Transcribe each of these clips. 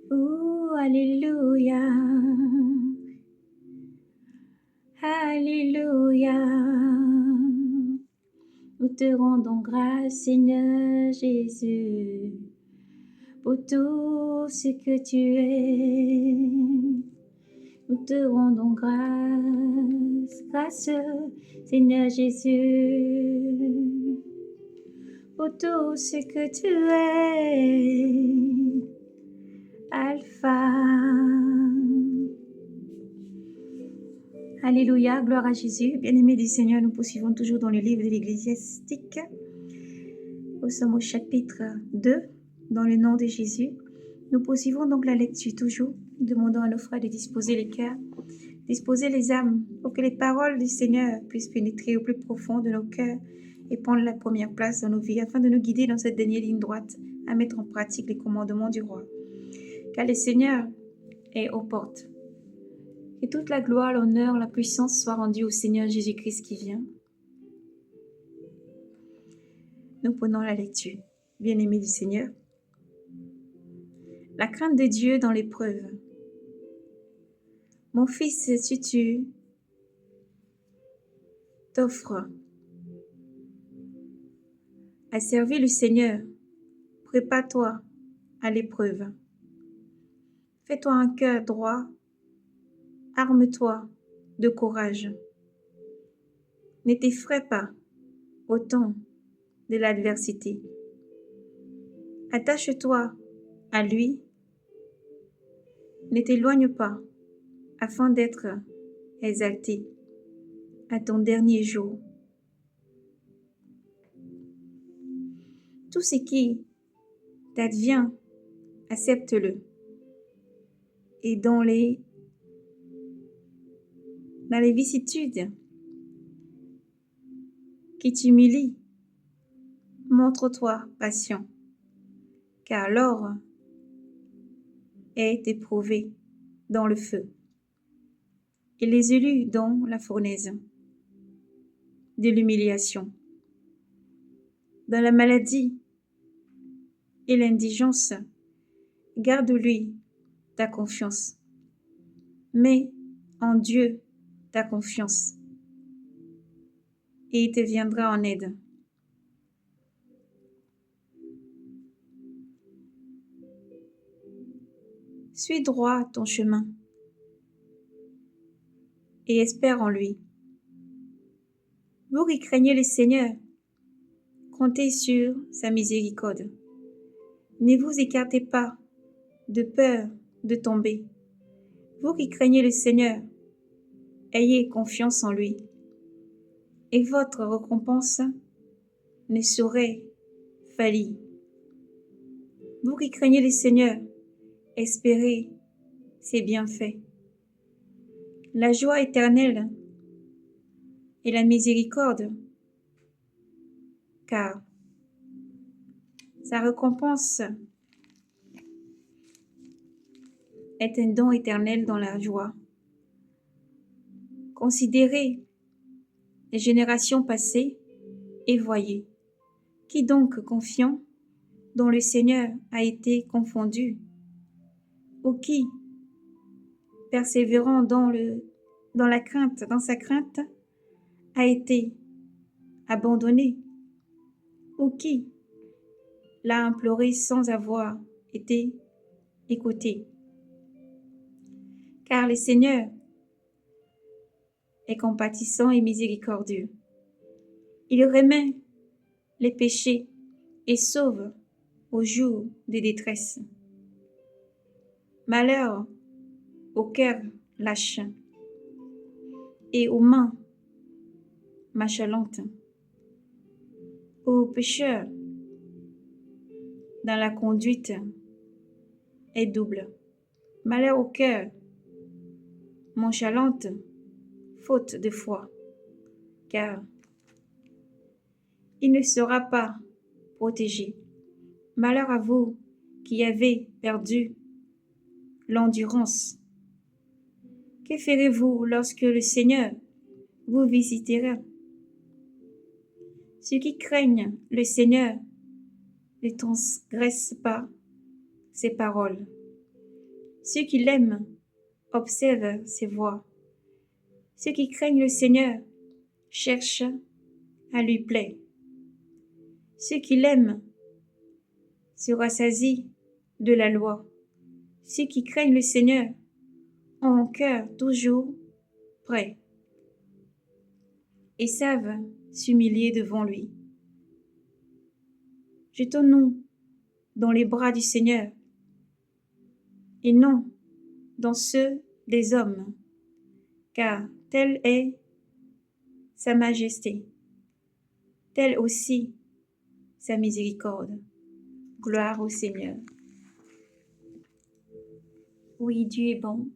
Oh, Alléluia. Alléluia. Nous te rendons grâce, Seigneur Jésus, pour tout ce que tu es. Nous te rendons grâce, Seigneur Jésus, pour tout ce que tu es. Alpha. Alléluia, gloire à Jésus. Bien-aimés du Seigneur, nous poursuivons toujours dans le livre de l'Ecclésiastique. Nous sommes au chapitre 2, dans le nom de Jésus. Nous poursuivons donc la lecture toujours, demandant à nos frères de disposer les cœurs, disposer les âmes, pour que les paroles du Seigneur puissent pénétrer au plus profond de nos cœurs et prendre la première place dans nos vies, afin de nous guider dans cette dernière ligne droite, à mettre en pratique les commandements du roi. Car le Seigneur est aux portes. Que toute la gloire, l'honneur, la puissance soit rendue au Seigneur Jésus-Christ qui vient. Nous prenons la lecture. Bien-aimés du Seigneur, la crainte de Dieu dans l'épreuve. Mon fils, si tu t'offres à servir le Seigneur, prépare-toi à l'épreuve. Fais-toi un cœur droit, arme-toi de courage. Ne t'effraie pas au temps de l'adversité. Attache-toi à lui, ne t'éloigne pas afin d'être exalté à ton dernier jour. Tout ce qui t'advient, accepte-le. Et dans les vicissitudes qui t'humilient, montre-toi patient, car l'or est éprouvé dans le feu, et les élus dans la fournaise de l'humiliation. Dans la maladie et l'indigence, garde-lui ta confiance. Mets en Dieu ta confiance, et il te viendra en aide. Suis droit ton chemin et espère en lui. Vous qui craignez le Seigneur, comptez sur sa miséricorde. Ne vous écartez pas de peur de tomber. Vous qui craignez le Seigneur, ayez confiance en lui, et votre récompense ne saurait faillir. Vous qui craignez le Seigneur, espérez ses bienfaits. La joie éternelle et la miséricorde, car sa récompense est un don éternel dans la joie. Considérez les générations passées et voyez qui donc confiant dont le Seigneur a été confondu, ou qui, persévérant dans sa crainte, a été abandonné, ou qui l'a imploré sans avoir été écouté. Car le Seigneur est compatissant et miséricordieux. Il remet les péchés et sauve au jour de détresse. Malheur au cœur lâche et aux mains machalantes, aux pécheurs dans la conduite est double. Malheur au cœur nonchalante, faute de foi, car il ne sera pas protégé. Malheur à vous qui avez perdu l'endurance. Que ferez-vous lorsque le Seigneur vous visitera? Ceux qui craignent le Seigneur ne transgressent pas ses paroles. Ceux qui l'aiment observent ses voies. Ceux qui craignent le Seigneur cherchent à lui plaire. Ceux qui l'aiment se rassasient de la loi. Ceux qui craignent le Seigneur ont un cœur toujours prêt et savent s'humilier devant lui. Jetons-nous dans les bras du Seigneur et non dans ceux des hommes, car telle est sa majesté, telle aussi sa miséricorde. Gloire au Seigneur. Oui, Dieu est bon.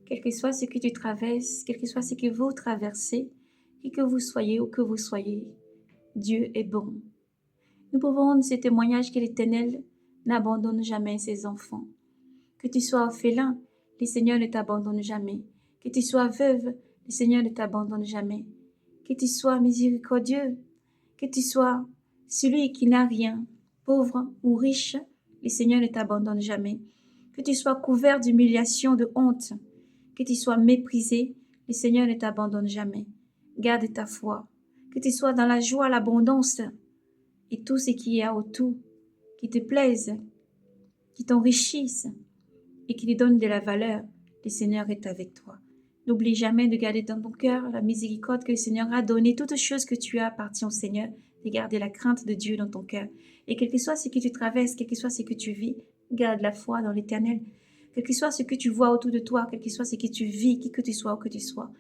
Quel que soit ce que tu traverses, quel que soit ce que vous traversez, qui que vous soyez ou que vous soyez, Dieu est bon. Nous pouvons rendre ce témoignage que l'Éternel n'abandonne jamais ses enfants. Que tu sois orphelin, le Seigneur ne t'abandonne jamais. Que tu sois veuve, le Seigneur ne t'abandonne jamais. Que tu sois miséricordieux, que tu sois celui qui n'a rien, pauvre ou riche, le Seigneur ne t'abandonne jamais. Que tu sois couvert d'humiliation, de honte, que tu sois méprisé, le Seigneur ne t'abandonne jamais. Garde ta foi. Que tu sois dans la joie, l'abondance et tout ce qui y a autour, qui te plaise, qui t'enrichisse et qui te donne de la valeur, le Seigneur est avec toi. N'oublie jamais de garder dans ton cœur la miséricorde que le Seigneur a donnée. Toute chose que tu as appartient au Seigneur. De garder la crainte de Dieu dans ton cœur. Et quel que soit ce que tu traverses, quel que soit ce que tu vis, garde la foi dans l'Éternel. Quel que soit ce que tu vois autour de toi, quel que soit ce que tu vis, qui que tu sois ou que tu sois,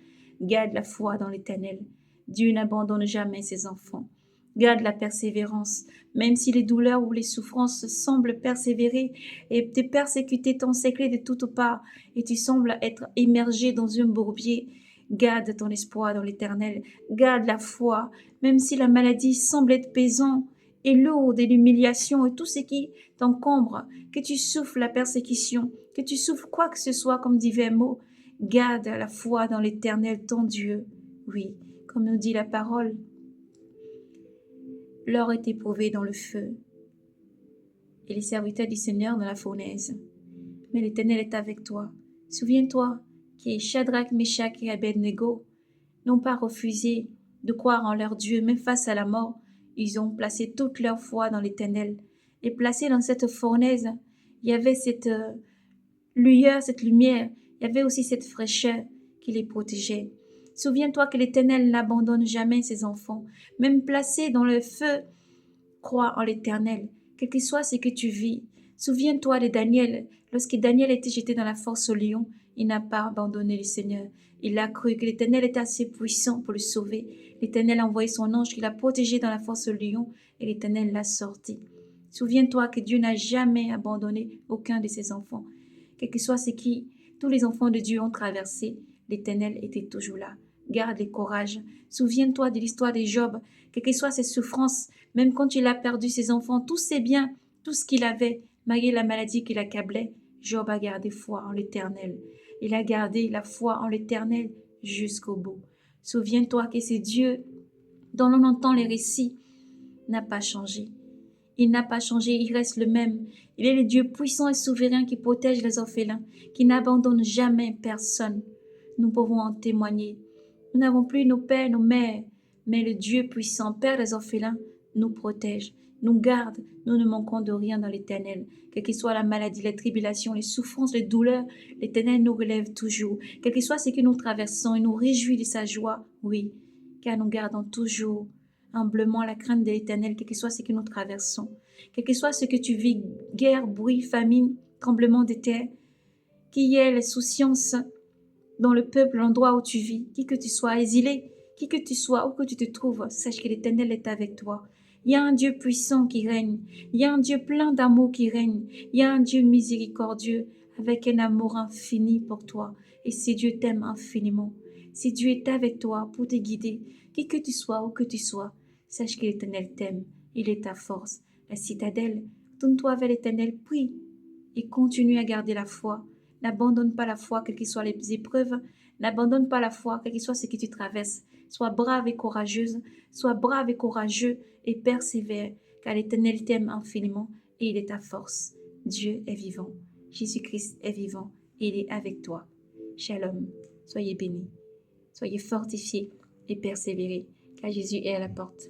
garde la foi dans l'Éternel. Dieu n'abandonne jamais ses enfants. Garde la persévérance, même si les douleurs ou les souffrances semblent persévérer et te persécuter, t'encercler de toutes parts, et tu sembles être immergé dans un bourbier. Garde ton espoir dans l'Éternel, garde la foi, même si la maladie semble être pesante et lourde et l'humiliation et tout ce qui t'encombre, que tu souffres la persécution, que tu souffres quoi que ce soit comme divers mots, garde la foi dans l'Éternel, ton Dieu. Oui, comme nous dit la parole, l'or est éprouvé dans le feu et les serviteurs du Seigneur dans la fournaise. Mais l'Éternel est avec toi. Souviens-toi que Shadrach, Meshach et Abednego n'ont pas refusé de croire en leur Dieu, même face à la mort. Ils ont placé toute leur foi dans l'Éternel. Et placé dans cette fournaise, il y avait cette lueur, cette lumière. Il y avait aussi cette fraîcheur qui les protégeait. Souviens-toi que l'Éternel n'abandonne jamais ses enfants. Même placés dans le feu, crois en l'Éternel, quel que soit ce que tu vis. Souviens-toi de Daniel. Lorsque Daniel était jeté dans la force au lion, il n'a pas abandonné le Seigneur. Il a cru que l'Éternel était assez puissant pour le sauver. L'Éternel a envoyé son ange qui l'a protégé dans la force au lion et l'Éternel l'a sorti. Souviens-toi que Dieu n'a jamais abandonné aucun de ses enfants. Quel que soit ce qui tous les enfants de Dieu ont traversé, l'Éternel était toujours là. Garde le courage. Souviens-toi de l'histoire de Job. Quelles que soient ses souffrances, même quand il a perdu ses enfants, tous ses biens, tout ce qu'il avait, malgré la maladie qui l'accablait, Job a gardé foi en l'Éternel. Il a gardé la foi en l'Éternel jusqu'au bout. Souviens-toi que c'est Dieu dont l'on entend les récits n'a pas changé. Il n'a pas changé, il reste le même. Il est le Dieu puissant et souverain qui protège les orphelins, qui n'abandonne jamais personne. Nous pouvons en témoigner. Nous n'avons plus nos pères, nos mères, mais le Dieu puissant, Père des orphelins, nous protège, nous garde. Nous ne manquons de rien dans l'Éternel. Quelle que soit la maladie, les tribulations, les souffrances, les douleurs, l'Éternel nous relève toujours. Quel que soit ce que nous traversons, il nous réjouit de sa joie, oui, car nous gardons toujours humblement la crainte de l'Éternel, quel que soit ce que nous traversons. Quel que soit ce que tu vis, guerre, bruit, famine, tremblement de terre, qu'il y ait la souciance dans le peuple, l'endroit où tu vis, qui que tu sois exilé, qui que tu sois, où que tu te trouves, sache que l'Éternel est avec toi. Il y a un Dieu puissant qui règne, il y a un Dieu plein d'amour qui règne, il y a un Dieu miséricordieux avec un amour infini pour toi. Et si Dieu t'aime infiniment, si Dieu est avec toi pour te guider, qui que tu sois, où que tu sois, sache que l'Éternel t'aime, il est ta force. La citadelle, tourne-toi vers l'Éternel, prie et continue à garder la foi. N'abandonne pas la foi, quelles que soient les épreuves. N'abandonne pas la foi, quel que soit ce que tu traverses. Sois brave et courageuse. Sois brave et courageux et persévère, car l'Éternel t'aime infiniment et il est ta force. Dieu est vivant. Jésus-Christ est vivant et il est avec toi. Shalom. Soyez bénis, soyez fortifiés et persévérez, car Jésus est à la porte.